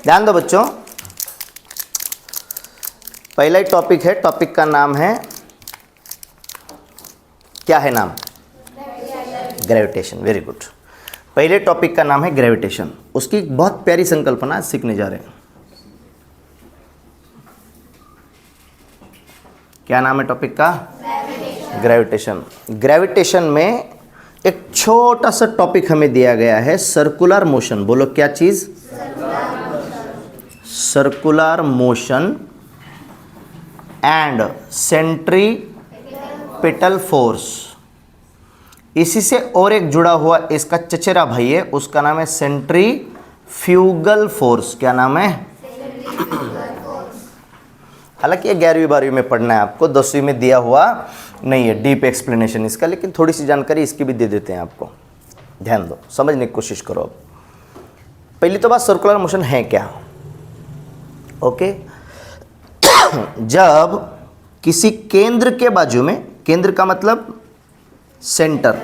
ध्यान दो बच्चों, पहला ही टॉपिक है, टॉपिक का नाम है, क्या है नाम? ग्रेविटेशन। Very good. पहले टॉपिक का नाम है ग्रेविटेशन। उसकी एक बहुत प्यारी संकल्पना आज सीखने जा रहे हैं। क्या नाम है टॉपिक का? ग्रेविटेशन। ग्रेविटेशन में एक छोटा सा टॉपिक हमें दिया गया है, सर्कुलर मोशन। बोलो क्या चीज? Circular motion and centripetal force. इसी से और एक जुड़ा हुआ इसका चचेरा भाई है, उसका नाम है सेंट्रीफ्यूगल फोर्स। क्या नाम है? हालांकि ये 11वीं 12वीं में पढ़ना है आपको, 10वीं में दिया हुआ नहीं है डीप एक्सप्लेनेशन इसका, लेकिन थोड़ी सी जानकारी इसकी भी दे देते हैं आपको। ध्यान दो, समझने की कोशिश करो। अब पहली तो बात, सर्कुलर मोशन है क्या? ओके, जब किसी केंद्र के बाजू में, केंद्र का मतलब सेंटर,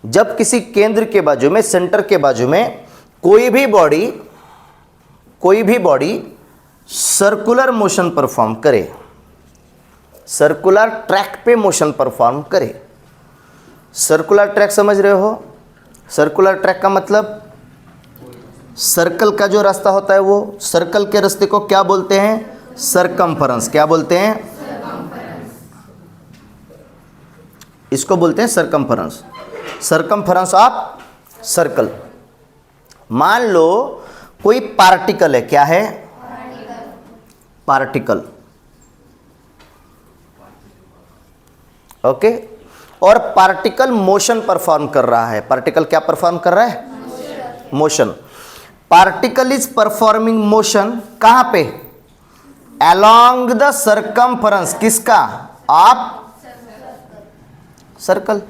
जब किसी केंद्र के बाजू में, सेंटर के बाजू में कोई भी बॉडी सर्कुलर मोशन परफॉर्म करे, सर्कुलर ट्रैक पे मोशन परफॉर्म करे। सर्कुलर ट्रैक समझ रहे हो? सर्कुलर ट्रैक का मतलब सर्कल का जो रास्ता होता है, वो सर्कल के रास्ते को क्या बोलते हैं? सरकमफरेंस। क्या बोलते हैं? इसको बोलते हैं सरकमफरेंस। Circumference of circle. मान लो कोई पार्टिकल है, क्या है? पार्टिकल। ओके, और पार्टिकल मोशन परफॉर्म कर रहा है। पार्टिकल क्या परफॉर्म कर रहा है? Motion. Particle is performing motion कहां पे? Along the circumference. किसका? Of circle.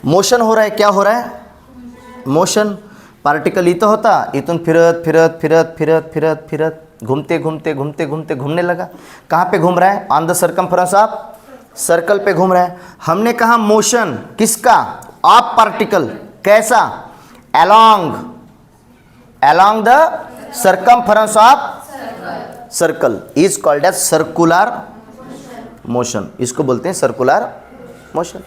मोशन हो रहा है, क्या हो रहा है? मोशन। पार्टिकल इतना होता, इतन फिरत फिरत फिरत फिरत फिरत फिरत घूमते घूमते घूमते घूमते घूमने लगा। कहाँ पे घूम रहा है? On the circumference of circle पे घूम रहा है। हमने कहा मोशन किसका? Of particle. कैसा? Along the circumference of circle is called as circular motion. इसको बोलते हैं सर्कुलर मोशन।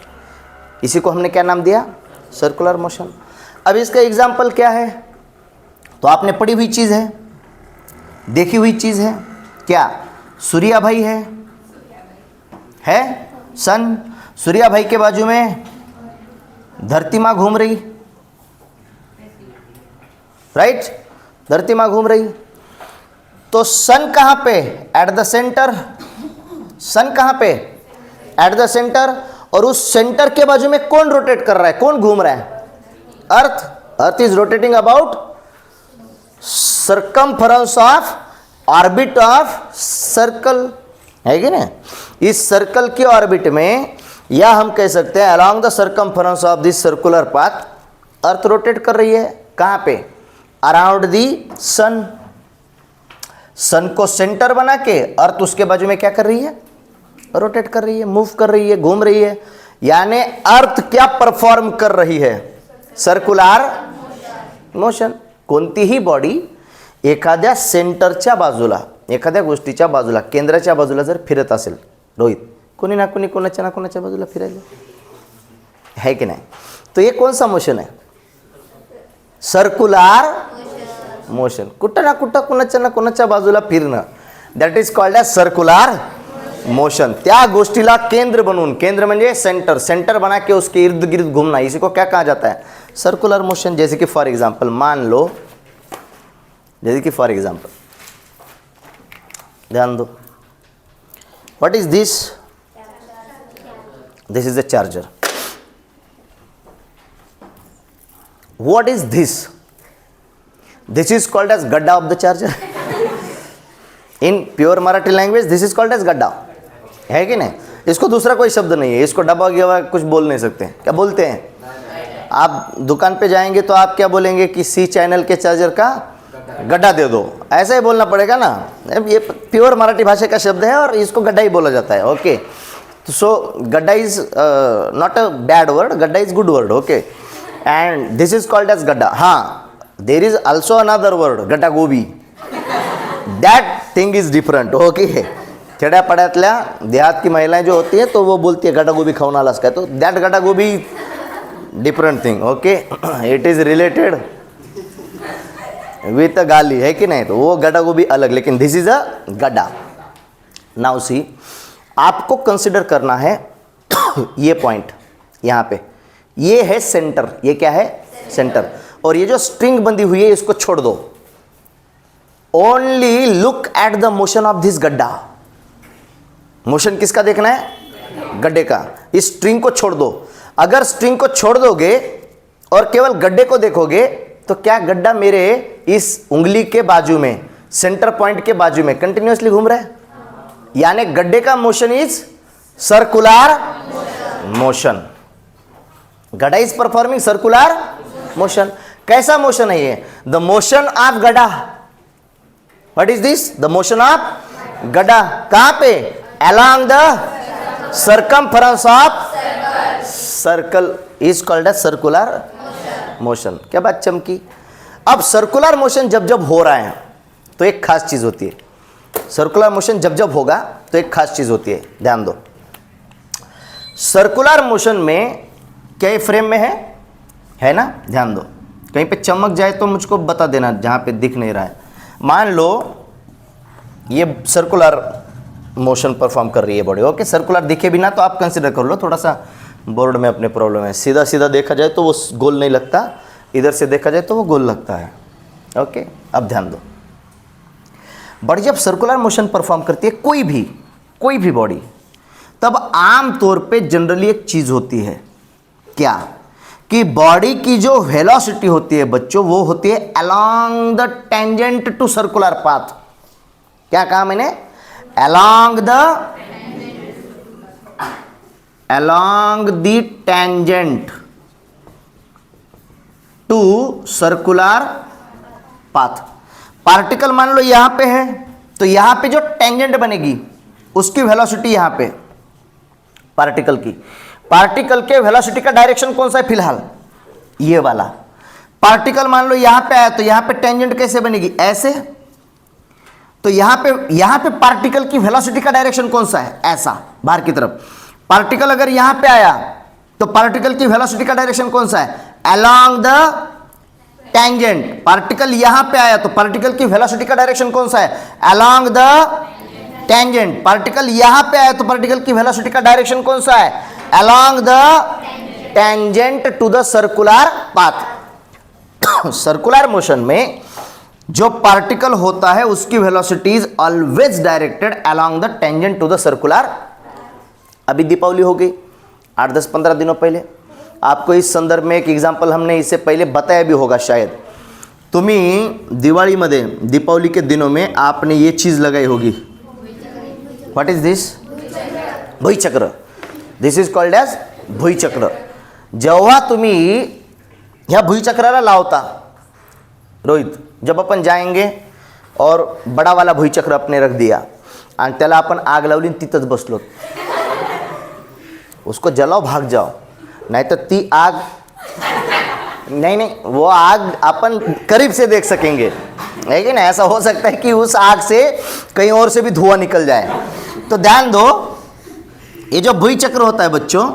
इसी को हमने क्या नाम दिया? Circular motion. अब इसका एग्जाम्पल क्या है? तो आपने पढ़ी हुई चीज़ है, देखी हुई चीज़ है। क्या? सूर्या भाई है सन। सूर्या भाई के बाजू में धरती माँ घूम रही, राइट? धरती माँ घूम रही, तो सन कहाँ पे? At the centre. सन कहाँ पे? At the centre. और उस सेंटर के बाजू में कौन रोटेट कर रहा है? कौन घूम रहा है? Earth. Earth is rotating about circumference of orbit of circle, है कि नहीं? इस सर्कल के ऑर्बिट में, या हम कह सकते हैं along the circumference of this circular path, earth rotate कर रही है। कहाँ पे? अराउंड दी सन। सन को सेंटर बना के अर्थ उसके बाजू में क्या कर रही है? रोटेट कर रही है, मूव कर रही है, घूम रही है। यानी अर्थ क्या परफॉर्म कर रही है? Circular motion. कोणतीही बॉडी एखाद्या सेंटरच्या बाजूला, एखाद्या गोष्टीच्या बाजूला, केंद्राच्या बाजूला जर फिरत असेल, रोहित, कोणी ना कोणी कोणाच्या ना कोणाच्या बाजूला फिरायला, है की नाही? तो ये कौन सा मोशन है? Circular motion. कुठं ना कुठं कोणाच्या ना कोणाच्या बाजूला फिरणं, that is called as circular motion. त्या गोष्टीला केंद्र बनवून, केंद्र म्हणजे सेंटर, सेंटर बना के उसके इर्द गिर्द घूमना, इसी को क्या कहा जाता है? Circular motion. जैसे कि फॉर एग्जाम्पल मान लो, जैसे कि फॉर एग्जाम्पल ध्यान दो, what is this? This is the charger. What is this? This is called as gadda of the charger. In pure Marathi language, this is called as gadda. है कि नहीं? इसको दूसरा कोई शब्द नहीं है. इसको डब्बा गिवा कुछ बोल नहीं सकते. क्या बोलते हैं? आप दुकान पे जाएंगे तो आप क्या बोलेंगे कि सी चैनल के चार्जर का गड्ढा दे दो, ऐसा ही बोलना पड़ेगा ना. ये प्योर मराठी भाषा का शब्द है और इसको गड्ढा ही बोला जाता है. ओके, सो गड्ढा is not a bad word, गड्ढा is good word. Okay, and this is called as गड्ढा. हाँ, there is also another word गटा गोबी, that thing is different. Okay, खेड्यापाड्यातल्या देहात की महिलाएं जो होती है तो वो बोलती है गटा गोबी खाऊन आलास काय, तो दैट गटा गोबी different thing. Okay, it is related with गाली, है कि नहीं? तो वो गड्ढा गोभी अलग, लेकिन दिस इज अ गड्ढा. नाउ सी, आपको कंसिडर करना है ये पॉइंट यहाँ पे, ये है सेंटर. ये क्या है? सेंटर. और ये जो स्ट्रिंग बंधी हुई है इसको छोड़ दो. Only look at the motion of this गड्ढा. मोशन किसका देखना है? गड्ढे का. इस स्ट्रिंग को छोड़ दो. अगर स्ट्रिंग को छोड़ दोगे और केवल गड्ढे को देखोगे तो क्या गड्ढा मेरे इस उंगली के बाजू में, सेंटर पॉइंट के बाजू में कंटिन्यूअसली घूम रहा है? यानी गड्ढे का मोशन इज सर्कुलर मोशन. गड्ढा इज परफॉर्मिंग सर्कुलर मोशन. कैसा मोशन है ये? द मोशन ऑफ गड्ढा. What is this? The motion of गड्ढा. कहां पे? Along the circumference of circle is called as circular motion. क्या बात चमकी? अब सर्कुलर मोशन जब जब हो रहा है तो एक खास चीज होती है. सर्कुलर मोशन जब जब होगा तो एक खास चीज होती है, ध्यान दो. सर्कुलर मोशन में कई फ्रेम में है ना? ध्यान दो. कहीं पे चमक जाए तो मुझको बता देना जहां पे दिख नहीं रहा है. मान लो ये सर्कुलर मोशन परफॉर्म कर रही है बॉडी. ओके, सर्कुलर दिखे बिना तो आप कंसिडर कर लो. थोड़ा सा बोर्ड में अपने प्रॉब्लम है. सीधा सीधा देखा जाए तो वो गोल नहीं लगता, इधर से देखा जाए तो वो गोल लगता है. ओके, अब ध्यान दो. बॉडी जब सर्कुलर मोशन परफॉर्म करती है कोई भी बॉडी, तब आम तौर पे जनरली एक चीज होती है. क्या? कि बॉडी की जो वेलोसिटी होती है बच्चों, वो होती है along the tangent to circular path. क्या कहा मैंने? Along the tangent to circular path. Particle मान लो यहां पे है, तो यहां पे जो टेंजेंट बनेगी उसकी वेलोसिटी यहां पे पार्टिकल के वेलोसिटी का डायरेक्शन कौन सा है फिलहाल? ये वाला. पार्टिकल मान लो यहां पे आया तो यहां पे टेंजेंट कैसे बनेगी? ऐसे. तो यहां पे पार्टिकल की वेलोसिटी का डायरेक्शन कौन सा है? ऐसा, बाहर की तरफ. पार्टिकल अगर यहां पे आया तो पार्टिकल की वेलोसिटी का डायरेक्शन कौन सा है? Along the tangent. पार्टिकल यहां पे आया तो पार्टिकल की वेलोसिटी का डायरेक्शन कौन सा है? Along the tangent. पार्टिकल यहां पे आया तो पार्टिकल की वेलोसिटी का डायरेक्शन कौन सा है? Along the tangent to the circular path. Circular motion में जो पार्टिकल होता है उसकी velocity is always directed along the tangent to the circular. अभी दीपावली हो गई 8-10-15 दिनों पहले. आपको इस संदर्भ में एक एग्जाम्पल हमने इससे पहले बताया भी होगा शायद. तुम्ही दिवाळीमध्ये, दीपावली के दिनों में आपने ये चीज लगाई होगी. What is this? भुईचक्र. दिस इज कॉल्ड एज भुईचक्र. जेव्हा तुम्ही ह्या भुईचक्राला लावता, रोहित, जब अपन जाएंगे और बड़ा वाला भुईचक्र अपने रख दिया आणि त्याला आपण आग लावली तिथंच बसलो, उसको जलाओ, भाग जाओ. नहीं तो ती आग नहीं, वो आग अपन करीब से देख सकेंगे, है कि नहीं? ऐसा हो सकता है कि उस आग से कहीं और से भी धुआं निकल जाए. तो ध्यान दो, ये जो भुईचक्र होता है बच्चों,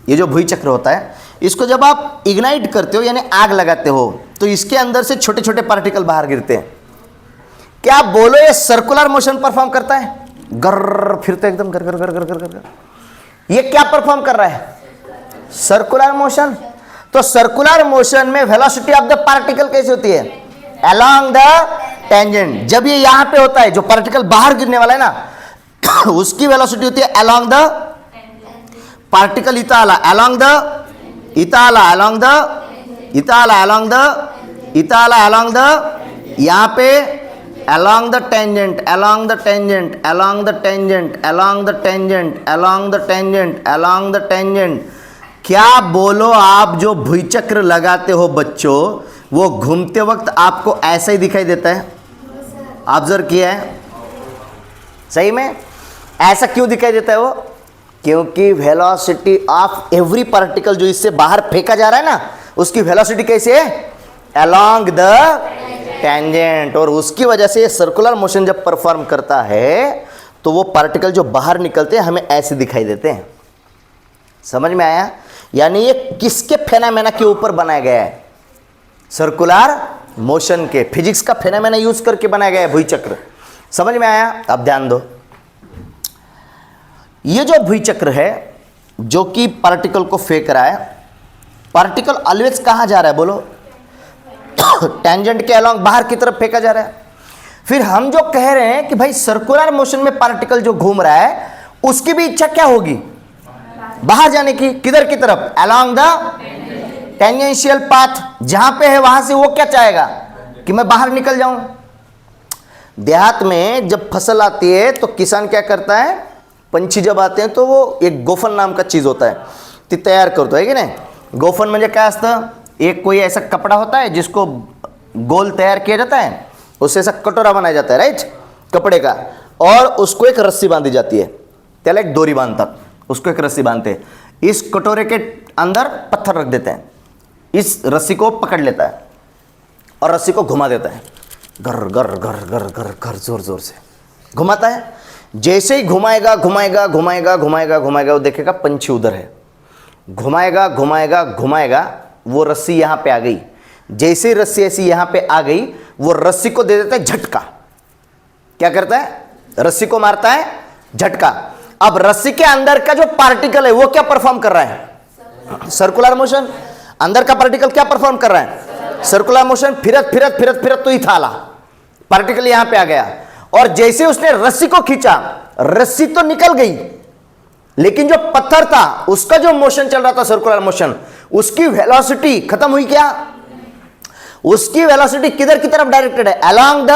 ये जो भुईचक्र होता है, इसको जब आप इग्नाइट करते हो यानी आग लगाते हो तो इसके अंदर से छोटे छोटे पार्टिकल बाहर गिरते हैं. क्या आप बोलो ये सर्कुलर मोशन परफॉर्म करता है? गर फिरते एकदम गर गर गर गर गर गर. ये क्या परफॉर्म कर रहा है? Circular motion. तो सर्कुलर मोशन में वेलोसिटी ऑफ द पार्टिकल कैसी होती है? Along the tangent. जब ये यहां पे होता है, जो पार्टिकल बाहर गिरने वाला है ना, उसकी वेलोसिटी होती है अलोंग द पार्टिकल. इता आला अलोंग द, इता आला अलोंग द, इता आला अलोंग द, इता आला अलोंग द, यहां पे along the tangent, along the tangent, along the tangent, along the tangent, along the tangent, along the tangent. क्या बोलो आप जो भुईचक्र लगाते हो बच्चों, वो घूमते वक्त आपको ऐसा ही दिखाई देता है? ऑब्जर्व किया है? सही में ऐसा क्यों दिखाई देता है वो? क्योंकि वेलोसिटी ऑफ एवरी पार्टिकल जो इससे बाहर फेंका जा रहा है ना, उसकी वेलोसिटी कैसे है? along द टेंजेंट, और उसकी वजह से सर्कुलर मोशन जब परफॉर्म करता है तो वो पार्टिकल जो बाहर निकलते हैं हमें ऐसे दिखाई देते हैं। समझ में आया? यानी ये किसके फेनामेना के ऊपर बनाया गया है? सर्कुलर मोशन के, फिजिक्स का फेनामेना यूज करके बनाया गया है भुई चक्र। समझ में आया? अब ध्यान दो, ये जो भुई चक्र है जो कि पार्टिकल को फेंक रहा है, पार्टिकल ऑलवेज कहां जा रहा है बोलो? टेंजेंट के अलोंग बाहर की तरफ फेंका जा रहा है। फिर हम जो कह रहे हैं कि भाई सर्कुलर मोशन में पार्टिकल जो घूम रहा है उसकी भी इच्छा क्या होगी? बाहर जाने की। किधर की तरफ? अलोंग द टेंजेंशियल पाथ, जहां पे है वहां से वो क्या चाहेगा कि मैं बाहर निकल जाऊं। देहात में जब फसल आती है तो किसान क्या करता है? पंछी जब आते हैं तो वो एक गोफन नाम का चीज होता है ती तयार करतो है की नाही? गोफन म्हणजे काय असतं? एक कोई ऐसा कपड़ा होता है जिसको गोल तैयार किया जाता है, उससे ऐसा कटोरा बनाया जाता है, राइट, कपड़े का, और उसको एक रस्सी बांधी जाती है, त्याला एक दोरी बांधतात, उसको एक रस्सी बांधते हैं, इस कटोरे के अंदर पत्थर रख देते हैं, इस रस्सी को पकड़ लेता है और रस्सी को घुमा देता है, घर घर घर घर घर घर जोर जोर से घुमाता है। जैसे ही घुमाएगा घुमाएगा घुमाएगा घुमाएगा घुमाएगा, वो देखेगा पंछी उधर है, घुमाएगा घुमाएगा घुमाएगा, वो रस्सी यहाँ पे आ गई। जैसे ही रस्सी ऐसी यहाँ पे आ गई, वो रस्सी को दे देता है झटका। क्या करता है? रस्सी को मारता है झटका। अब रस्सी के अंदर का जो पार्टिकल है वो क्या परफॉर्म कर रहा है? Circular motion. अंदर का पार्टिकल क्या परफॉर्म कर रहा है? Circular motion. फिरत फिरत फिरत फिरत तो इथं आला, पार्टिकल यहां पे आ गया, और जैसे उसने रस्सी को खींचा, रस्सी तो निकल गई, लेकिन जो पत्थर था उसका जो मोशन चल रहा था सर्कुलर मोशन, उसकी वेलोसिटी खत्म हुई। क्या? उसकी वेलोसिटी किधर की तरफ डायरेक्टेड है? Along the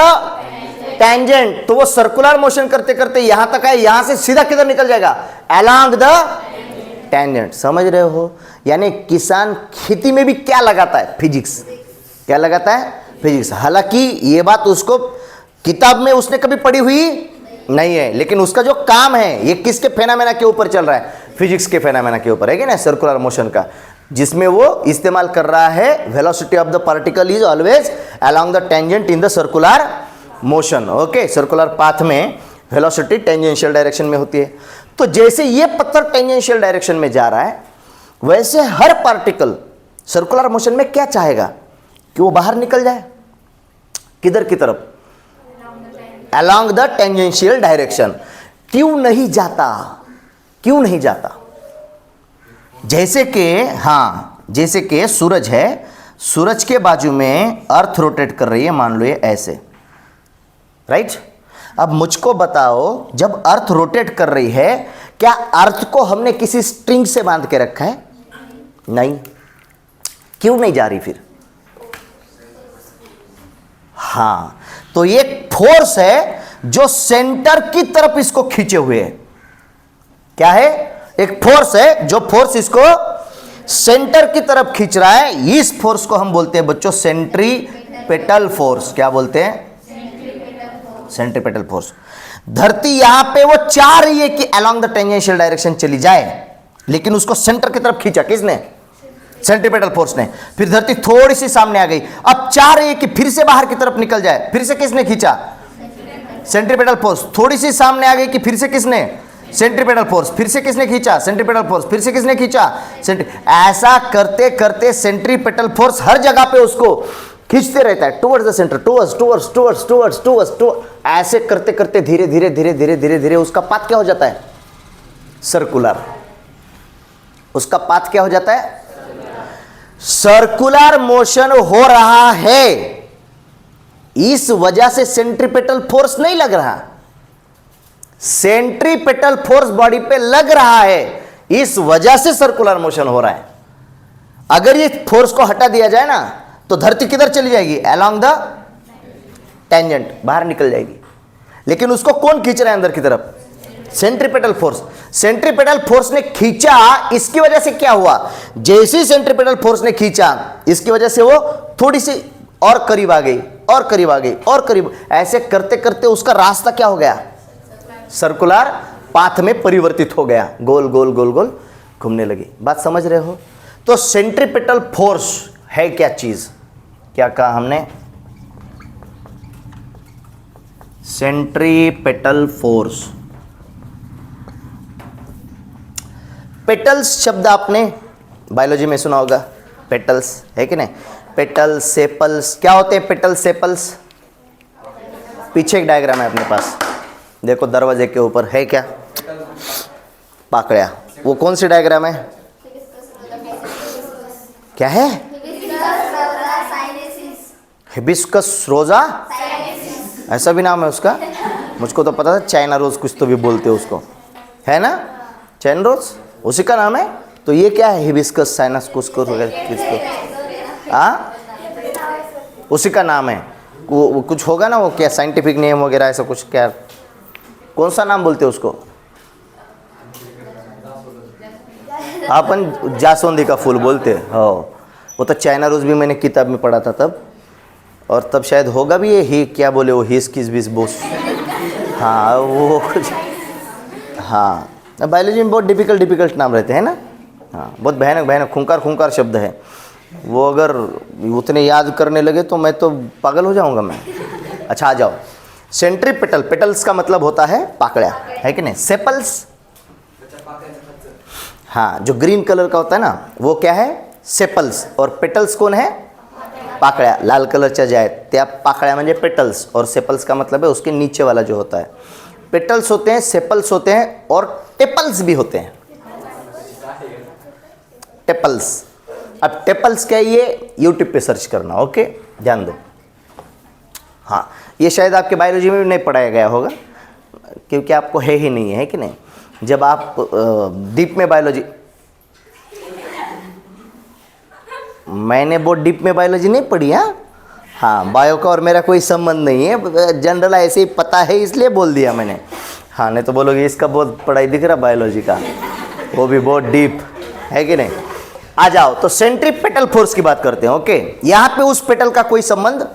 tangent. तो वो सर्कुलर मोशन करते करते यहां तक है, यहां से सीधा किधर निकल जाएगा? Along the tangent. समझ रहे हो? यानी किसान खेती में भी क्या लगाता है? फिजिक्स। क्या लगाता है? फिजिक्स। हालांकि ये बात उसको किताब में उसने कभी पढ़ी हुई नहीं है, लेकिन उसका जो काम है ये किसके फेनामेना के ऊपर चल रहा है? फिजिक्स के फेनामेना के ऊपर है कि ना, सर्कुलर मोशन का, जिसमें वो इस्तेमाल कर रहा है velocity of the particle is always along the tangent in the circular motion. Okay, circular path में वेलोसिटी टेंजेंशियल डायरेक्शन में होती है। तो जैसे ये पत्थर टेंजेंशियल डायरेक्शन में जा रहा है, वैसे हर पार्टिकल सर्कुलर मोशन में क्या चाहेगा? कि वो बाहर निकल जाए। किधर की तरफ? Along the tangential direction. क्यों नहीं जाता? क्यों नहीं जाता? जैसे कि जैसे कि सूरज है, सूरज के बाजू में अर्थ रोटेट कर रही है, मान लो ये ऐसे, राइट। अब मुझको बताओ, जब अर्थ रोटेट कर रही है, क्या अर्थ को हमने किसी स्ट्रिंग से बांध के रखा है? नहीं। क्यों नहीं जा रही फिर? तो ये फोर्स है जो सेंटर की तरफ इसको खींचे हुए है। क्या है? एक फोर्स है जो फोर्स इसको सेंटर की तरफ खींच रहा है। इस फोर्स को हम बोलते हैं बच्चों सेंट्रीपेटल फोर्स। क्या बोलते हैं? Centripetal force. धरती यहां पे वो चाह रही है कि अलोंग द टेंजेंशियल डायरेक्शन चली जाए, लेकिन उसको सेंटर की तरफ खींचा किसने? सेंट्रीपेटल फोर्स ने। फिर धरती थोड़ी सी सामने आ गई, अब चाह रही है कि फिर से बाहर की तरफ निकल जाए, फिर से किसने खींचा? Centripetal force. थोड़ी सी सामने आ गई कि फिर से किसने? Centripetal force. फिर से किसने खींचा? Centripetal force. फिर से किसने खींचा? ऐसा करते करते सेंट्रीपेटल फोर्स हर जगह पे उसको खींचते रहता है towards the centre, towards towards towards towards towards towards. ऐसे करते करते धीरे धीरे धीरे धीरे धीरे धीरे उसका पाथ क्या हो जाता है? सर्कुलर। उसका पाथ क्या हो जाता है? सर्कुलर मोशन हो रहा है, इस वजह से सेंट्रीपेटल फोर्स नहीं लग रहा। सेंट्रीपेटल फोर्स बॉडी पे लग रहा है, इस वजह से सर्कुलर मोशन हो रहा है। अगर ये फोर्स को हटा दिया जाए ना, तो धरती किधर चली जाएगी? अलोंग द टेंजेंट, बाहर निकल जाएगी। लेकिन उसको कौन खींच रहा है अंदर की तरफ? Centripetal force. सेंट्रीपेटल फोर्स ने खींचा, इसकी वजह से क्या हुआ? जैसे ही सेंट्रीपेटल फोर्स ने खींचा, इसकी वजह से वो थोड़ी सी और करीब आ गई, और करीब आ गई, और करीब। ऐसे करते करते उसका रास्ता क्या हो गया? सर्कुलर पाथ में परिवर्तित हो गया, गोल गोल गोल गोल घूमने लगी। बात समझ रहे हो? तो सेंट्रीपेटल फोर्स है क्या चीज? क्या कहा हमने? Centripetal force. पेटल्स शब्द आपने बायोलॉजी में सुना होगा, पेटल्स है कि नहीं? पेटल्स, सेपल्स, क्या होते हैं पेटल्स, सेपल्स? पीछे एक डायग्राम है अपने पास, देखो दरवाजे के ऊपर है क्या? पाकड़िया। वो कौन सी डायग्राम है? क्या है? हिबिस्कस रोजा, ऐसा भी नाम है उसका? मुझको तो पता था चाइना रोज कुछ तो भी बोलते हैं उसको, है ना? चाइना रोज उसी का नाम है। तो ये क्या है? हिबिस्कस साइनस कुस्कुस वगैरह किसको? हाँ, उसी का नाम है। वो कुछ होगा ना, वो क्या साइंटिफिक नेम वगैरह ऐसा कुछ, क्या कौन सा नाम बोलते हैं उसको? अपन जासवंदी का फूल बोलते हैं। हाँ, वो तो चाइना रोज भी मैंने किताब में पढ़ा था तब, और तब शायद होगा भी ये ही, क्या बोले वो, हिस किस बिस बोस, हाँ वो कुछ। हाँ, बायोलॉजी में बहुत डिफिकल्ट नाम रहते हैं ना। हाँ, बहुत भयानक खूंखार शब्द है वो। अगर उतने याद करने लगे तो मैं तो पागल हो जाऊंगा मैं। अच्छा, आ जाओ। सेंट्रीपेटल, पेटल्स का मतलब होता है पाकड़िया, है कि नहीं? सेपल्स, हाँ, जो ग्रीन कलर का होता है ना वो क्या है? सेपल्स। और पेटल्स कौन है? पाकळ्या। लाल कलरच्या ज्या आहेत त्या पाकळ्या म्हणजे पेटल्स, और सेपल्स का मतलब है उसके नीचे वाला जो होता है। पेटल्स होते हैं, सेपल्स होते हैं, और टेपल्स भी होते हैं। टेपल्स, अब टेपल्स क्या है ये यूट्यूब पे सर्च करना, ओके, ध्यान दो। हाँ, ये शायद आपके बायोलॉजी में भी नहीं पढ़ाया गया होगा, क्योंकि आपको है ही नहीं है कि नहीं? जब आप डीप में बायोलॉजी, मैंने बहुत डीप में बायोलॉजी नहीं पढ़ी। हाँ, बायो का और मेरा कोई संबंध नहीं है, जनरल ऐसे ही पता है इसलिए बोल दिया मैंने। हाँ, नहीं तो बोलोगे इसका बहुत पढ़ाई दिख रहा बायोलॉजी का, वो भी बहुत डीप है कि नहीं? आ जाओ, तो सेंट्रीपेटल फोर्स की बात करते हैं, ओके। यहाँ पे उस पेटल का कोई संबंध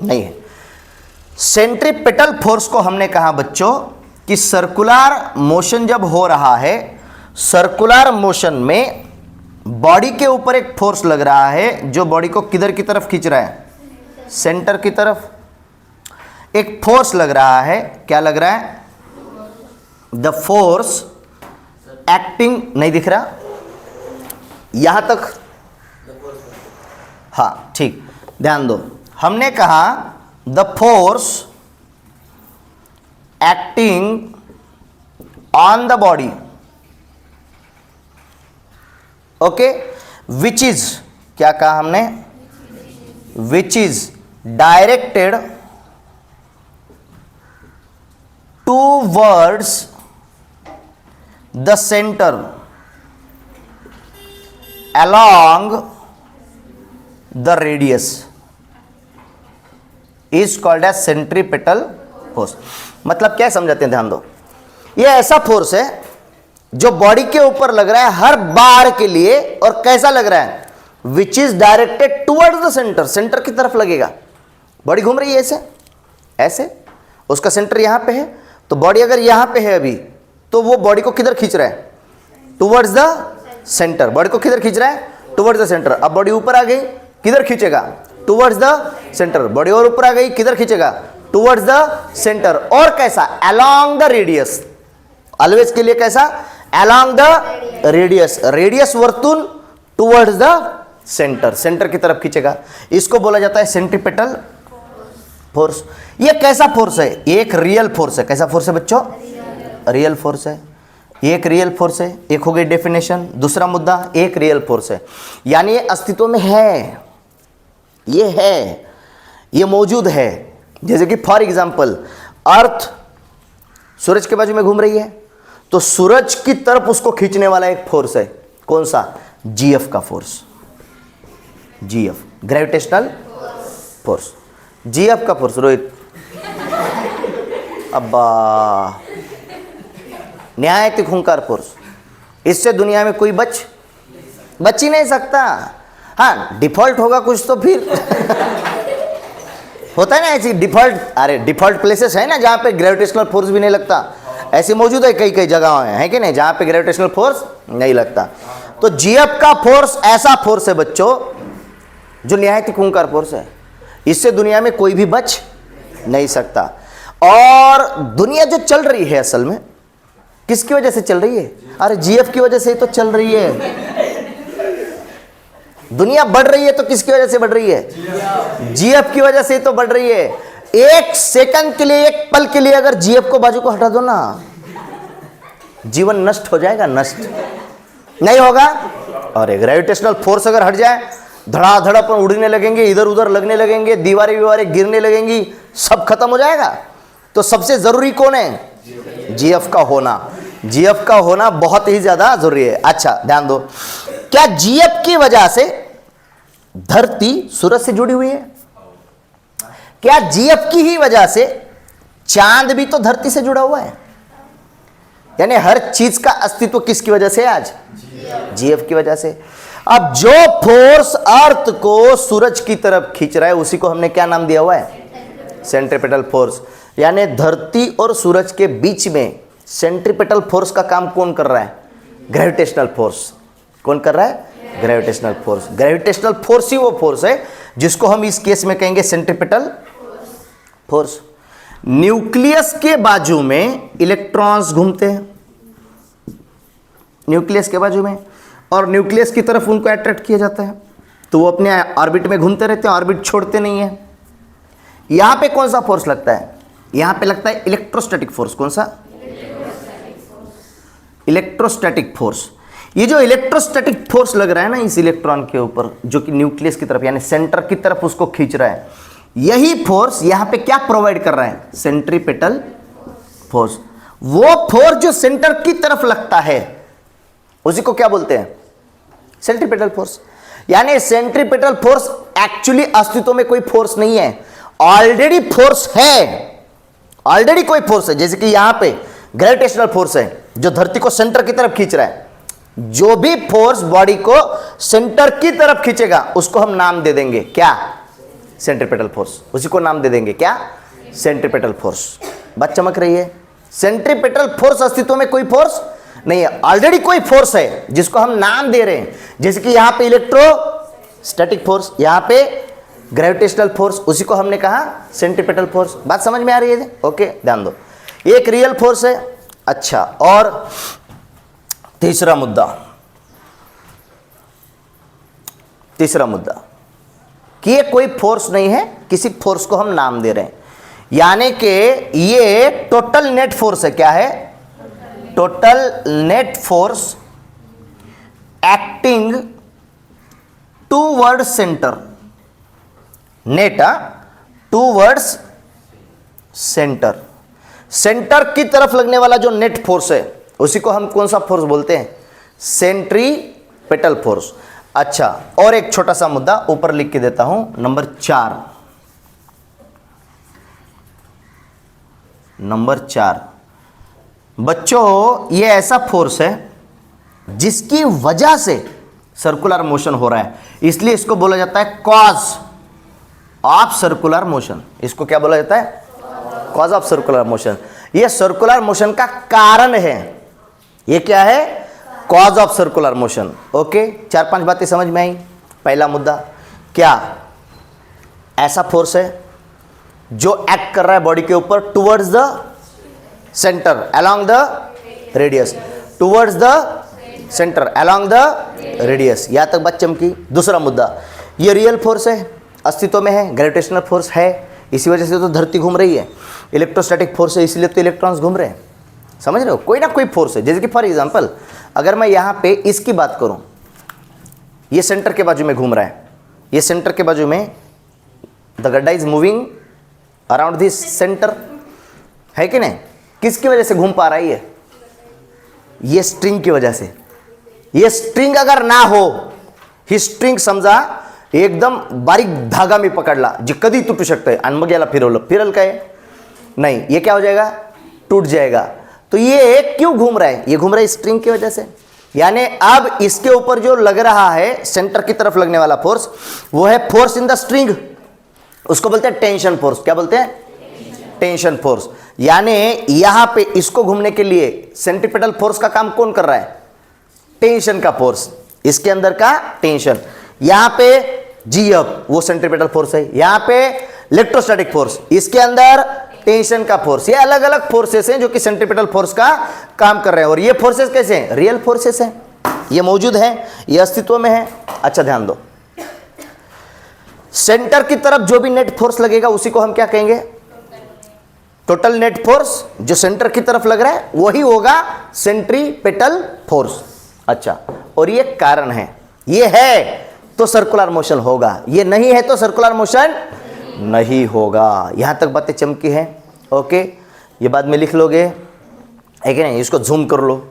नहीं है। सेंट्रीपेटल फोर्स को हमने कहा बच्चों कि सर्कुलर मोशन जब हो रहा है, सर्कुलर मोशन में बॉडी के ऊपर एक फोर्स लग रहा है जो बॉडी को किधर की तरफ खींच रहा है? सेंटर की तरफ। एक फोर्स लग रहा है, क्या लग रहा है? द फोर्स एक्टिंग, नहीं दिख रहा यहां तक? हाँ, ठीक, ध्यान दो। हमने कहा the force acting on the body, okay, which is, क्या कहा हमने? Which is directed towards the centre along the radius is called as centripetal force। मतलब क्या समझाते हैं, ध्यान दो। ये ऐसा फोर्स है जो बॉडी के ऊपर लग रहा है हर बार के लिए, और कैसा लग रहा है? Which is directed towards the centre, centre की तरफ लगेगा। बॉडी घूम रही है ऐसे ऐसे, उसका सेंटर यहां पे है, तो बॉडी अगर यहां पे है अभी, तो वो बॉडी को किधर खींच रहा है? Towards the centre. बॉडी को किधर खींच रहा है? Towards the centre. अब बॉडी ऊपर आ गई, किधर खींचेगा? Towards the centre. बॉडी और ऊपर आ गई, किधर खींचेगा? Towards the centre. और कैसा? Along the radius. ऑलवेज के लिए कैसा? Along the radius. रेडियस वर्तुल टुवर्ड्स द सेंटर, सेंटर की तरफ खींचेगा। इसको बोला जाता है सेंट्रीपेटल फोर्स। ये कैसा फोर्स है? एक रियल फोर्स है। कैसा फोर्स है बच्चों? रियल फोर्स है। एक रियल फोर्स है, एक हो गई डेफिनेशन। दूसरा मुद्दा, एक रियल फोर्स है, यानी ये अस्तित्व में है, ये है, ये मौजूद है। जैसे कि फॉर एग्जांपल अर्थ सूरज के बाजू में घूम रही है, तो सूरज की तरफ उसको खींचने वाला एक फोर्स है। कौन सा? जीएफ का force, GF, gravitational force, GF का फोर्स। रोहित, अब्बा, न्यायिक हुंकार फोर्स, इससे दुनिया में कोई बच ही नहीं सकता। हाँ, डिफॉल्ट होगा कुछ तो फिर होता है ना ऐसी डिफॉल्ट, अरे डिफॉल्ट प्लेसेस है ना जहां पे ग्रेविटेशनल फोर्स भी नहीं लगता, ऐसे मौजूद है कई जगह है कि नहीं, जहां पे ग्रेविटेशनल फोर्स नहीं लगता। तो जीएफ का फोर्स ऐसा फोर्स है बच्चों जो न्यायिक हुंकार फोर्स है। इससे दुनिया में कोई भी बच नहीं सकता। और दुनिया जो चल रही है असल में किसकी वजह से चल रही है? अरे जीएफ की वजह से ही तो चल रही है। दुनिया बढ़ रही है तो किसकी वजह से बढ़ रही है? जीएफ की वजह से ही तो बढ़ रही है। एक सेकंड के लिए, एक पल के लिए अगर जीएफ को बाजू को हटा दो ना, जीवन नष्ट हो जाएगा। नष्ट नहीं होगा। और एक ग्रेविटेशनल फोर्स अगर हट जाए, धड़ाधड़ अपन उड़ने लगेंगे, इधर उधर लगने लगेंगे, दीवारें गिरने लगेंगी, सब खत्म हो जाएगा। तो सबसे जरूरी कौन है? जीएफ का होना। जीएफ का होना बहुत ही ज्यादा जरूरी है। अच्छा ध्यान दो, क्या जीएफ की वजह से धरती सूरज से जुड़ी हुई है? क्या जीएफ की ही वजह से चांद भी तो धरती से जुड़ा हुआ है? यानी हर चीज का अस्तित्व किसकी वजह से है आज? जीएफ की वजह से। अब जो फोर्स अर्थ को सूरज की तरफ खींच रहा है उसी को हमने क्या नाम दिया हुआ है? Centripetal force. यानी धरती और सूरज के बीच में सेंट्रीपिटल फोर्स का काम कौन कर रहा है? Gravitational force. कौन कर रहा है? Gravitational force. ग्रेविटेशनल फोर्स ही वो फोर्स है जिसको हम इस केस में कहेंगे सेंट्रीपिटल फोर्स। न्यूक्लियस के बाजू में इलेक्ट्रॉन्स घूमते हैं, न्यूक्लियस के बाजू में, और न्यूक्लियस की तरफ उनको अट्रैक्ट किया जाता है, तो वो अपने ऑर्बिट में घूमते रहते हैं, ऑर्बिट छोड़ते नहीं है। यहां पे कौन सा फोर्स लगता है? यहां पे लगता है इलेक्ट्रोस्टैटिक फोर्स। कौन सा? Electrostatic force. ये जो इलेक्ट्रोस्टैटिक फोर्स लग रहा है ना इस इलेक्ट्रॉन के ऊपर, जो कि न्यूक्लियस की तरफ यानी सेंटर की तरफ उसको खींच रहा है, यही फोर्स यहां पे क्या प्रोवाइड कर रहा है? Centripetal force. वो फोर्स जो सेंटर की तरफ लगता है उसी को क्या बोलते हैं? Centripetal force. यानी सेंट्रीपिटल फोर्स एक्चुअली अस्तित्व में कोई फोर्स नहीं है, ऑलरेडी फोर्स है। ऑलरेडी कोई फोर्स है, जैसे कि यहां पे ग्रेविटेशनल फोर्स है जो धरती को सेंटर की तरफ खींच रहा है। जो भी फोर्स बॉडी को सेंटर की तरफ खींचेगा उसको हम नाम दे देंगे क्या? Centripetal force. उसी को नाम दे देंगे क्या? Centripetal force. बात चमक रही है? सेंट्रीपिटल फोर्स अस्तित्व में कोई फोर्स नहीं है, ऑलरेडी कोई फोर्स है जिसको हम नाम दे रहे हैं। जैसे कि यहां पे इलेक्ट्रोस्टैटिक फोर्स, यहां पे ग्रेविटेशनल फोर्स, उसी को हमने कहा सेंट्रीपिटल फोर्स। बात समझ में आ रही है? ओके ध्यान दो, एक रियल फोर्स है। अच्छा, और तीसरा मुद्दा कि ये कोई फोर्स नहीं है, किसी फोर्स को हम नाम दे रहे हैं, यानी कि ये टोटल नेट फोर्स है। क्या है? Total net force acting towards centre. Net towards centre, centre की तरफ लगने वाला जो नेट फोर्स है उसी को हम कौन सा फोर्स बोलते हैं? Centripetal force. अच्छा, और एक छोटा सा मुद्दा ऊपर लिख के देता हूं, नंबर 4। नंबर 4 बच्चों, ये ऐसा फोर्स है जिसकी वजह से सर्कुलर मोशन हो रहा है, इसलिए इसको बोला जाता है कॉज ऑफ सर्कुलर मोशन। इसको क्या बोला जाता है? Cause of circular motion. ये सर्कुलर मोशन का कारण है। ये क्या है? Cause of circular motion. Okay, 4-5 बातें समझ में आई। पहला मुद्दा, क्या ऐसा फोर्स है जो एक्ट कर रहा है बॉडी के ऊपर towards the centre along the radius, towards the centre along the radius. यहां तक बात चमकी। दूसरा मुद्दा, ये रियल फोर्स है, अस्तित्व में है, ग्रेविटेशनल फोर्स है, इसी वजह से तो धरती घूम रही है। इलेक्ट्रोस्टैटिक फोर्स है, इसलिए तो इलेक्ट्रॉन्स घूम रहे हैं। समझ रहे हो? कोई ना कोई फोर्स है। जैसे कि फॉर एग्जांपल अगर मैं यहां पे इसकी बात करूं, ये सेंटर के बाजू में घूम रहा है, ये सेंटर के बाजू में, द गड्ढा is moving around this centre, है कि नहीं? किसकी वजह से घूम पा रहा है? ये स्ट्रिंग की वजह से। ये स्ट्रिंग अगर ना हो, ही स्ट्रिंग समजा एकदम बारीक धागा में पकडला जे कधी तुटू शकतं आणि मग याला फिरल काय नाही, ये क्या हो जाएगा? टूट जाएगा। तो ये क्यों घूम रहा है? ये घूम रहा है स्ट्रिंग की वजह से। यानी अब इसके ऊपर जो लग रहा है सेंटर की तरफ लगने वाला फोर्स, वो है फोर्स इन द स्ट्रिंग, उसको बोलते हैं टेंशन फोर्स। क्या बोलते हैं? Tension force. यानी यहां पे इसको घूमने के लिए सेंट्रीपिटल फोर्स का काम कौन कर रहा है? टेंशन का फोर्स, इसके अंदर का टेंशन। यहां पे जी अप, वो सेंट्रीपेटल फोर्स है। यहां पे इलेक्ट्रोस्टैटिक फोर्स, इसके अंदर टेंशन का फोर्स। ये अलग अलग फोर्सेस हैं जो कि सेंट्रीपेटल फोर्स का काम कर रहे हैं। और ये फोर्सेस कैसे हैं? रियल फोर्सेस हैं, ये मौजूद हैं, ये अस्तित्व में है। अच्छा ध्यान दो, सेंटर की तरफ जो भी नेट फोर्स लगेगा उसी को हम क्या कहेंगे? Total net force. जो सेंटर की तरफ लग रहा है वही होगा सेंट्रीपेटल फोर्स। अच्छा, और ये कारण है, ये है तो सर्कुलर मोशन होगा, ये नहीं है तो सर्कुलर मोशन नहीं होगा। यहां तक बातें चमकी हैं। ओके, ये बाद में लिख लोगे, है कि नहीं? इसको जूम कर लो,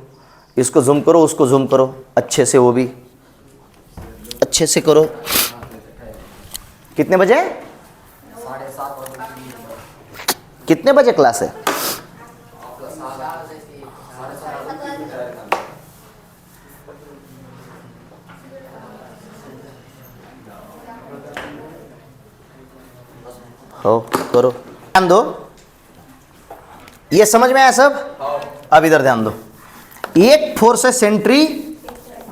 इसको जूम करो, उसको जूम करो अच्छे से, वो भी अच्छे से करो। कितने बजे? 7:30। कितने बजे क्लास है? हो, करो, ध्यान दो। ये समझ में आया सब? अब इधर ध्यान दो। एक फोर्स है सेंट्रीपेटल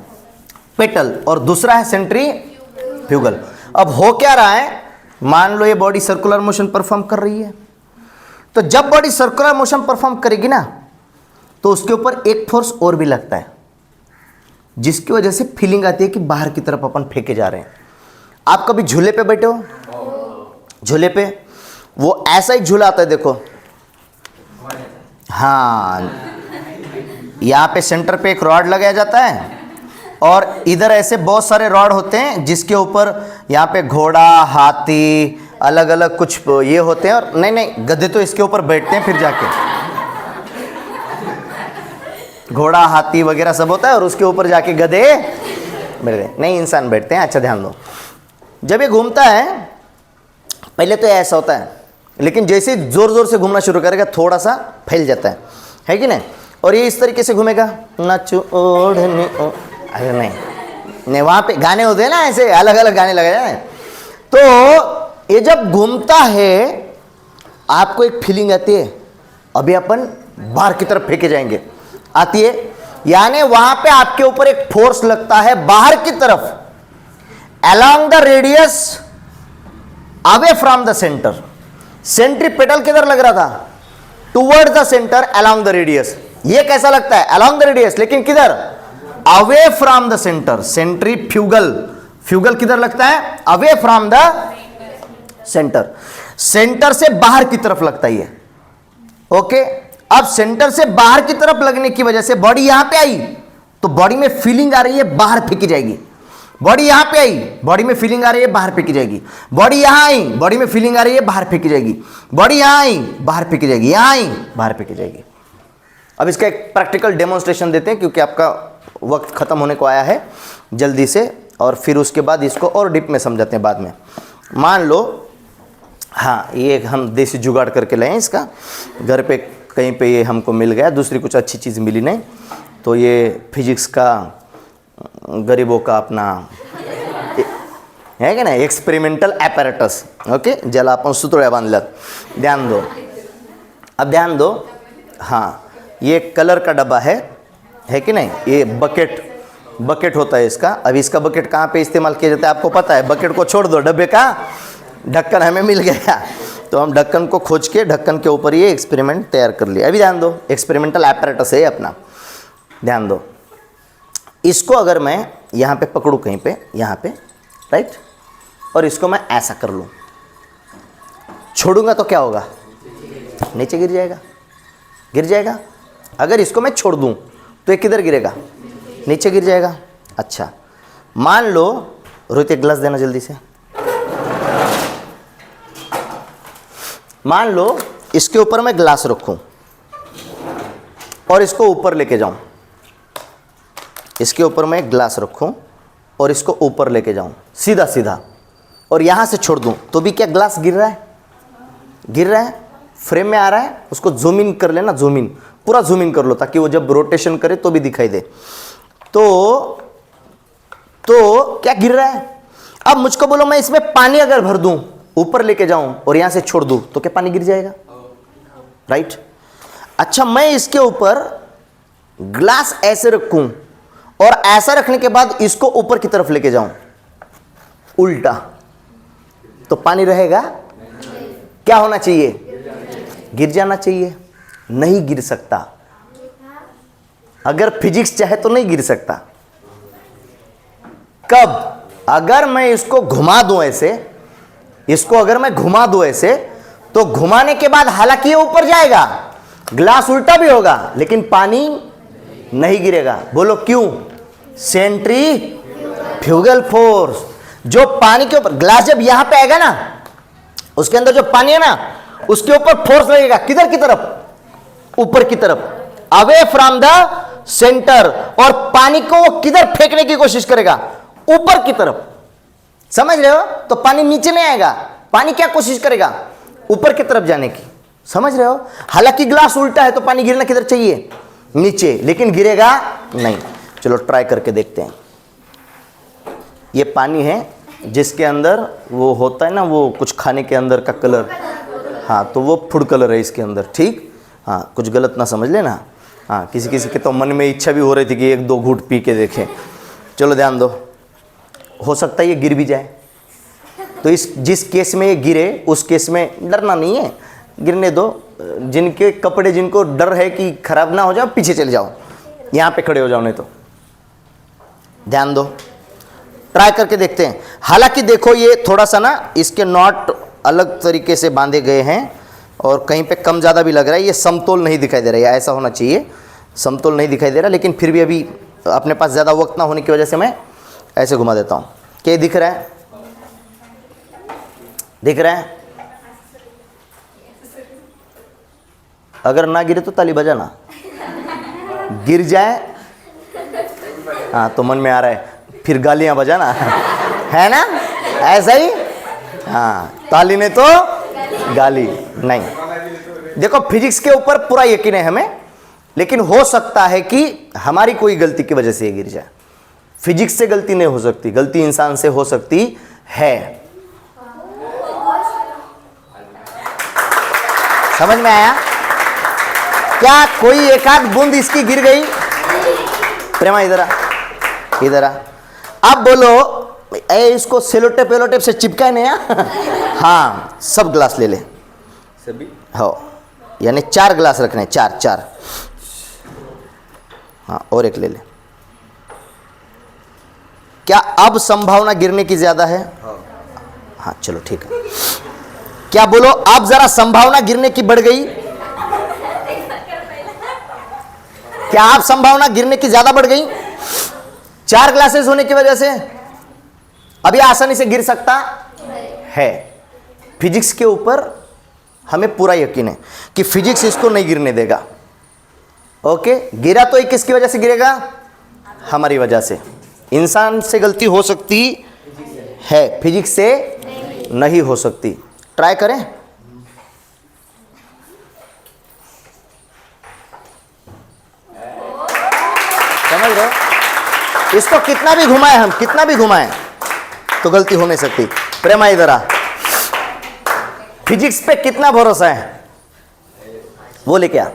और दूसरा है सेंट्रीफ्यूगल। अब हो क्या रहा है? मान लो ये बॉडी सर्कुलर मोशन परफॉर्म कर रही है, तो जब बॉडी सर्कुलर मोशन परफॉर्म करेगी ना, तो उसके ऊपर एक फोर्स और भी लगता है, जिसकी वजह से फीलिंग आती है कि बाहर की तरफ अपन फेंके जा रहे हैं। आप कभी झूले पे बैठे हो? झूले पे वो ऐसा ही झूला आता है, देखो। हाँ, यहाँ पे सेंटर पे एक रॉड लगाया जाता है और इधर ऐसे बहुत सारे रॉड होते हैं जिसके ऊपर यहाँ पे घोड़ा, हाथी, अलग अलग कुछ ये होते हैं। और नहीं, गधे तो इसके ऊपर बैठते हैं फिर जाके, घोड़ा, हाथी वगैरह सब होता है और उसके ऊपर जाके गधे बैठते, नहीं इंसान बैठते हैं। अच्छा ध्यान दो, जब ये घूमता है पहले तो ऐसा होता है, लेकिन जैसे जोर जोर से घूमना शुरू करेगा थोड़ा सा फैल जाता है कि नहीं? और ये इस तरीके से घूमेगा, नाचो ओढ़ने ओ, अरे नहीं, वहाँ पे गाने होते हैं ना, ऐसे अलग अलग गाने लगाए हैं। तो ये जब घूमता है आपको एक फीलिंग आती है, अभी अपन बाहर की तरफ फेंके जाएंगे, आती है। यानी वहां पे आपके ऊपर एक फोर्स लगता है बाहर की तरफ, along the radius, away from the centre. Centripetal किधर लग रहा था? Toward the centre, along the radius. ये कैसा लगता है? अलोंग द रेडियस, लेकिन किधर? Away from the centre. Centrifugal, fugal किधर लगता है? Away from the centre, centre से बाहर की तरफ लगता है ये। ओके, अब सेंटर से बाहर की तरफ लगने की वजह से बॉडी यहां पे आई तो बॉडी में फीलिंग आ रही है, बाहर फेंकी जाएगी। बॉडी यहां पे आई, बॉडी में फीलिंग आ रही है, बाहर फेंकी जाएगी। बॉडी यहां आई, बॉडी में फीलिंग आ रही है, बाहर फेंकी जाएगी। बॉडी यहां आई, बाहर फेंकी जाएगी, यहां आई, बाहर फेंकी जाएगी। अब इसका एक प्रैक्टिकल डेमोन्स्ट्रेशन देते हैं क्योंकि आपका वक्त खत्म होने को आया है जल्दी से, और फिर उसके बाद इसको और डीप में समझाते हैं बाद में। मान लो, हाँ, ये हम देसी जुगाड़ करके लाए इसका, घर पे कहीं पे ये हमको मिल गया, दूसरी कुछ अच्छी चीज़ मिली नहीं, तो ये फिजिक्स का गरीबों का अपना है क्या ना, एक्सपेरिमेंटल एपैरेटस। ओके, ज्याला आपण सुतळ्या बांधल्यात, ध्यान दो। अब ध्यान दो, हाँ, ये कलर का डब्बा है कि नहीं? ये बकेट होता है इसका। अब इसका बकेट कहाँ पे इस्तेमाल किया जाता है आपको पता है? बकेट को छोड़ दो, डब्बे का ढक्कन हमें मिल गया, तो हम ढक्कन को खोज के ढक्कन के ऊपर ये एक्सपेरिमेंट तैयार कर लिया। अभी ध्यान दो, एक्सपेरिमेंटल एपैरेटस है अपना, ध्यान दो। इसको अगर मैं यहाँ पे पकड़ूँ कहीं पे, यहाँ पे, राइट, और इसको मैं ऐसा कर लूँ, छोड़ूंगा तो क्या होगा? नीचे गिर जाएगा, गिर जाएगा। अगर इसको मैं छोड़ दूँ तो ये किधर गिरेगा? नीचे गिर जाएगा। अच्छा, मान लो, रोहित एक गिलास देना जल्दी से। मान लो इसके ऊपर मैं गिलास रखूं और इसको ऊपर लेके जाऊं, इसके ऊपर मैं एक गिलास रखूं और इसको ऊपर लेके जाऊं सीधा सीधा, और यहां से छोड़ दूं तो भी क्या गिलास गिर रहा है? गिर रहा है, फ्रेम में आ रहा है। उसको जूम इन कर लेना, जूम इन, पूरा जूम इन कर लो ताकि वो जब रोटेशन करे तो भी दिखाई दे। तो क्या गिर रहा है? अब मुझको बोलो मैं इसमें पानी अगर भर दूं, ऊपर लेके जाऊं और यहां से छोड़ दूं तो क्या पानी गिर जाएगा? राइट। अच्छा, मैं इसके ऊपर ग्लास ऐसे रखूं और ऐसा रखने के बाद इसको ऊपर की तरफ लेके जाऊं, उल्टा, तो पानी रहेगा, क्या होना चाहिए, गिर जाना चाहिए, नहीं गिर सकता। अगर फिजिक्स चाहे तो नहीं गिर सकता। कब, अगर मैं इसको घुमा दूं ऐसे, इसको अगर मैं घुमा दूं ऐसे, तो घुमाने के बाद हालांकि ये ऊपर जाएगा, ग्लास उल्टा भी होगा, लेकिन पानी नहीं गिरेगा। बोलो क्यों, सेंट्रीफ्यूगल फोर्स। जो पानी के ऊपर, ग्लास जब यहां पे आएगा ना, उसके अंदर जो पानी है ना, उसके ऊपर फोर्स लगेगा, किधर की तरफ, ऊपर की तरफ, अवे फ्रॉम द सेंटर, और पानी को वो किधर फेंकने की कोशिश करेगा, ऊपर की तरफ। समझ रहे हो, तो पानी नीचे नहीं आएगा, पानी क्या कोशिश करेगा, ऊपर की तरफ जाने की। समझ रहे हो, हालांकि ग्लास उल्टा है तो पानी गिरना किधर चाहिए, नीचे, लेकिन गिरेगा नहीं। चलो ट्राई करके देखते हैं। ये पानी है जिसके अंदर वो होता है ना, वो कुछ खाने के अंदर का कलर, हाँ, तो वो फूड कलर है इसके अंदर, ठीक। हाँ, कुछ गलत ना समझ लेना। हाँ, किसी किसी के तो मन में इच्छा भी हो रही थी कि एक दो घूंट पी के देखें। चलो ध्यान दो, हो सकता है ये गिर भी जाए, तो इस जिस केस में ये गिरे उस केस में डरना नहीं है, गिरने दो। जिनके कपड़े, जिनको डर है कि खराब ना हो जाओ, पीछे चले जाओ, यहाँ पे खड़े हो जाओ, नहीं तो। ध्यान दो, ट्राई करके देखते हैं। हालांकि देखो ये थोड़ा सा ना, इसके नॉट अलग तरीके से बांधे गए हैं, और कहीं पे कम ज़्यादा भी लग रहा है, ये समतोल नहीं दिखाई दे रहा है, ऐसा होना चाहिए, समतोल नहीं दिखाई दे रहा, लेकिन फिर भी अभी अपने पास ज़्यादा वक्त ना होने की वजह से मैं ऐसे घुमा देता हूँ। क्या दिख रहा है, दिख रहा है? अगर ना गिरे तो ताली बजाना, गिर जाए हाँ तो मन में आ रहा है, फिर गालियां बजाना है ना, ऐसा ही। हाँ, ताली ने तो गाली नहीं। देखो फिजिक्स के ऊपर पूरा यकीन है हमें, लेकिन हो सकता है कि हमारी कोई गलती की वजह से ये गिर जाए। फिजिक्स से गलती नहीं हो सकती, गलती इंसान से हो सकती है। समझ में आया? क्या कोई एक आध बूंद इसकी गिर गई? प्रेमा इधर आ, इधर आ। अब बोलो, इसको सेलोटेप वेलोटेप से चिपकाए नहीं? हाँ, सब ग्लास ले ले, सभी हो, यानी 4 ग्लास रखने हैं, 4। हाँ, और एक ले ले। क्या अब संभावना गिरने की ज्यादा है? हाँ, चलो ठीक है। क्या बोलो, अब जरा संभावना गिरने की बढ़ गई? क्या आप संभावना गिरने की ज्यादा बढ़ गई? 4 ग्लासेस होने की वजह से अभी आसानी से गिर सकता है। फिजिक्स के ऊपर हमें पूरा यकीन है कि फिजिक्स इसको नहीं गिरने देगा। ओके, गिरा तो ये किसकी वजह से गिरेगा? हमारी वजह से। इंसान से गलती हो सकती है, फिजिक्स से नहीं हो सकती। ट्राई करें। समझ रहे हो? इसको कितना भी घुमाए हम, कितना भी घुमाए तो गलती हो नहीं सकती। प्रेमा इधर आ। फिजिक्स पे कितना भरोसा है वो लेके आ।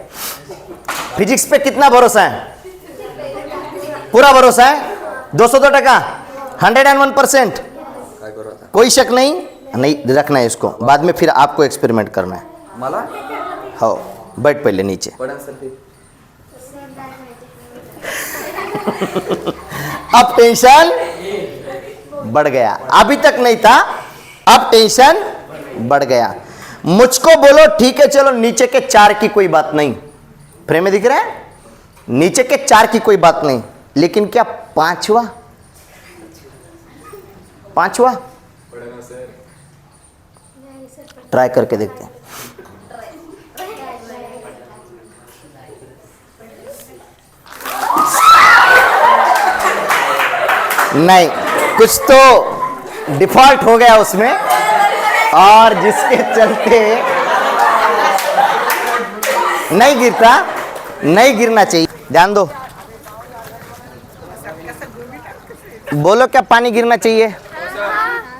फिजिक्स पे कितना भरोसा है? पूरा भरोसा है, 202%, 101%। कोई शक नहीं रखना है इसको, बाद में फिर आपको एक्सपेरिमेंट करना है। मला हो, बैठ पहले नीचे। अब टेंशन बढ़ गया, अभी तक नहीं था, अब टेंशन बढ़ गया। मुझको बोलो ठीक है, चलो नीचे के 4 की कोई बात नहीं, फ्रेम में दिख रहा है, नीचे के 4 की कोई बात नहीं, लेकिन क्या पांचवा ट्राई करके देखते हैं। नहीं, कुछ तो डिफॉल्ट हो गया उसमें, और जिसके चलते नहीं गिरता, नहीं गिरना चाहिए। ध्यान दो, बोलो क्या पानी गिरना चाहिए?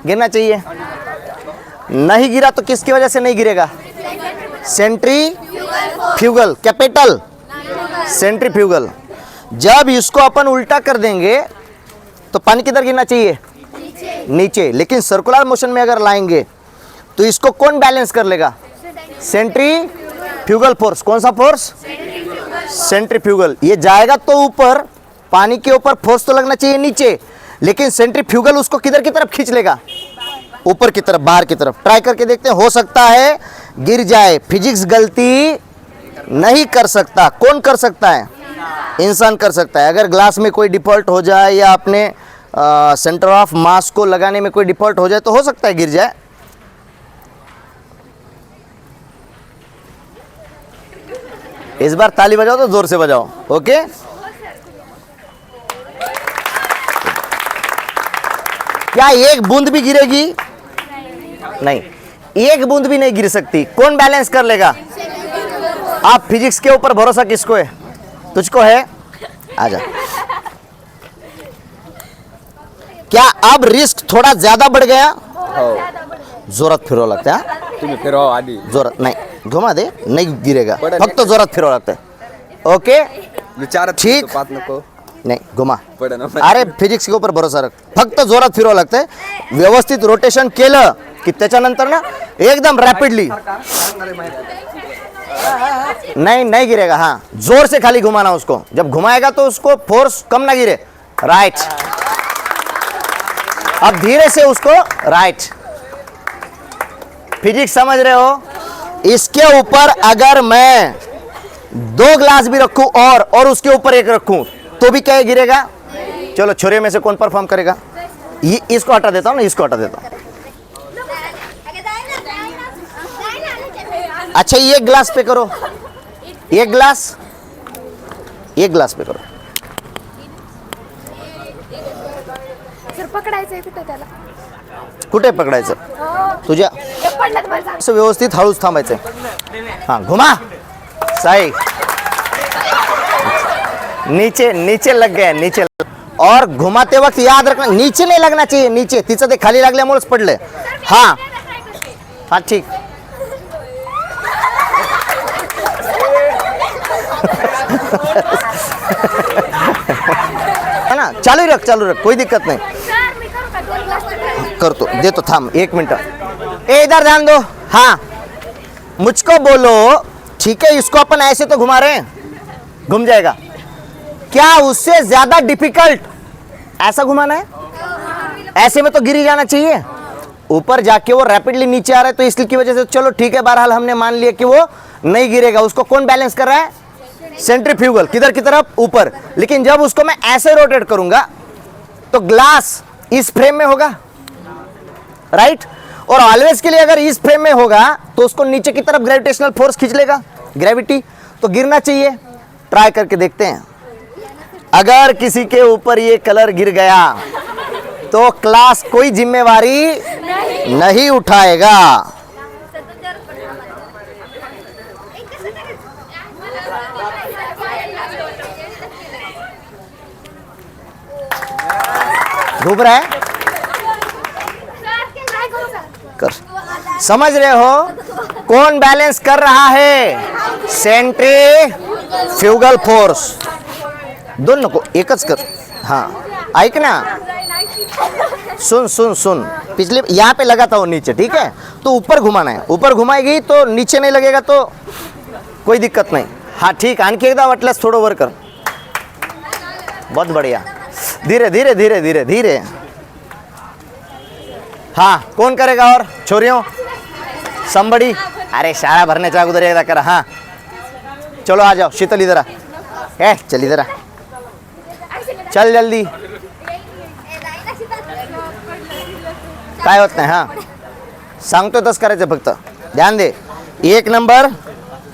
गिरना चाहिए। नहीं गिरा तो किसकी वजह से नहीं गिरेगा? Centrifugal, capital centrifugal. जब इसको अपन उल्टा कर देंगे तो पानी किधर गिरना चाहिए? नीचे। लेकिन सर्कुलर मोशन में अगर लाएंगे तो इसको कौन बैलेंस कर लेगा? Centrifugal force. कौन सा फोर्स? सेंट्रीफ्यूगल। ये जाएगा तो ऊपर, पानी के ऊपर फोर्स तो लगना चाहिए नीचे, लेकिन सेंट्रीफ्यूगल उसको किधर की तरफ खींच लेगा? ऊपर की तरफ, बाहर की तरफ। ट्राई करके देखते हैं, हो सकता है गिर जाए। फिजिक्स गलती नहीं कर सकता। कौन कर सकता है? इंसान कर सकता है। अगर ग्लास में कोई डिफॉल्ट हो जाए या अपने सेंटर ऑफ मास को लगाने में कोई डिफॉल्ट हो जाए तो हो सकता है गिर जाए। इस बार ताली बजाओ तो जोर से बजाओ। ओके, क्या एक बूंद भी गिरेगी? नहीं, एक बूंद भी नहीं गिर सकती। कौन बैलेंस कर लेगा? आप फिजिक्स के ऊपर भरोसा किसको है? तुझको है? आजा। क्या अब रिस्क थोड़ा ज्यादा बढ़ गया? जोरात फिरो लगता है। तुम्ही फिरवा आधी जोरात नाही, घुमा दे, नहीं गिरेगा, फक्त जोरात फिरो लगता है। ओके, विचार ठीक. पात नको नहीं घुमा. पड ना अरे फिजिक्स के ऊपर भरोसा रख, फक्त जोरात फिरवावं लागतंय. व्यवस्थित रोटेशन केलं की त्याच्यानंतर ना एकदम रॅपिडली. नहीं गिरेगा. हाँ, जोर से खाली घुमाना उसको. जब घुमाएगा तो उसको फोर्स कम ना गिरे. राइट. अब धीरे से उसको राइट. फिजिक्स समझ रहे हो? इसके ऊपर अगर मैं 2 ग्लास भी रखूं और उसके ऊपर 1 रखूं तो भी क्या गिरेगा? चलो छोरे में से कौन परफॉर्म करेगा? इसको हटा देता हूं ना, इसको हटा देता हूं. अच्छा, 1 ग्लास पे करो. 1 ग्लास पे करो. सर पकडायचंय कुठे त्याला? कुठे पकडायचं? तुझ्या असं व्यवस्थित हळूच थांबायचं. हाँ, घुमा. सही. नीचे लग गया. नीचे. और घुमाते वक्त याद रखना, नीचे नहीं लगना चाहिए. नीचे तिचं ते खाली लागल्यामुळेच पडले. हाँ हाँ, ठीक. है ना, चालू रख, कोई दिक्कत नहीं. करतो, देतो, थांब 1 मिनट. इधर ध्यान दो. हाँ, मुझको बोलो. ठीक है, इसको अपन ऐसे तो घुमा रहे हैं, घूम जाएगा. क्या उससे ज्यादा डिफिकल्ट ऐसा घुमाना है? ऐसे में तो गिर ही जाना चाहिए. ऊपर जाके वो रैपिडली नीचे आ रहा है तो इसकी वजह से चलो ठीक है, बहरहाल हमने मान लिया कि वो नहीं गिरेगा. उसको कौन बैलेंस कर रहा है? सेंट्रीफ्यूगल. किधर की तरफ? ऊपर. लेकिन जब उसको मैं ऐसे रोटेट करूंगा तो ग्लास इस फ्रेम में होगा, राइट. और ऑलवेज के लिए अगर इस फ्रेम में होगा तो उसको नीचे की तरफ ग्रेविटेशनल फोर्स खींच लेगा, ग्रेविटी. तो गिरना चाहिए. ट्राई करके देखते हैं. अगर किसी के ऊपर ये कलर गिर गया तो क्लास कोई जिम्मेवारी नहीं उठाएगा. डूब रहा है. कर. समझ रहे हो? कौन बैलेंस कर रहा है? Centrifugal force. दोन नको, एकच कर. हाँ, ऐक ना, सुन. पिछले यहाँ पे लगा था वो नीचे, ठीक है, तो ऊपर घुमाना है. ऊपर घुमाएगी तो नीचे नहीं लगेगा तो कोई दिक्कत नहीं. हाँ ठीक. आणखी एकदा वाटल्यास थोडं वर कर. बहुत बढ़िया. धीरे. हाँ, कौन करेगा? और छोरियों, संबड़ी. अरे शाळा भरण्याच्या अगोदर एकदा करा. हाँ, चलो आ जाओ. शीतल इधर आ. चल इधर आ. चल जल्दी. काय होत नाही. हाँ, सांगतो तस करायचं. फक्त ध्यान दे. 1 नंबर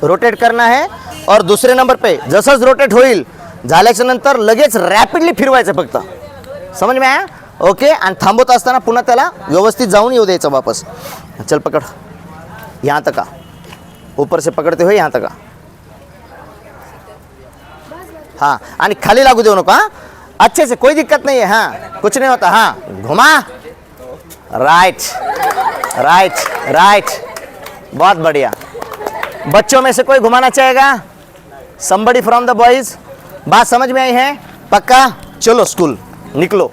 रोटेट करना है और दुसरे नंबर पे जसंच रोटेट होईल झाल्याच्या नंतर लगेच रॅपिडली फिरवायचं फक्त. समझ में आया? ओके. आणि थांबवत असताना पुन्हा त्याला व्यवस्थित जाऊन येऊ द्यायचं वापस. चल पकड़. यहाँ तक आ. ऊपर से पकड़ते हुए यहाँ तक आ. हाँ, आणि खाली लागू देऊ नको. हाँ, अच्छे से, कोई दिक्कत नहीं है. हाँ, कुछ नहीं होता. हाँ, घुमा. राइट. बहुत बढ़िया. बच्चों में से कोई घुमाना चाहेगा? somebody from the boys. बात समझ में आई है? पक्का? चलो स्कूल निकलो.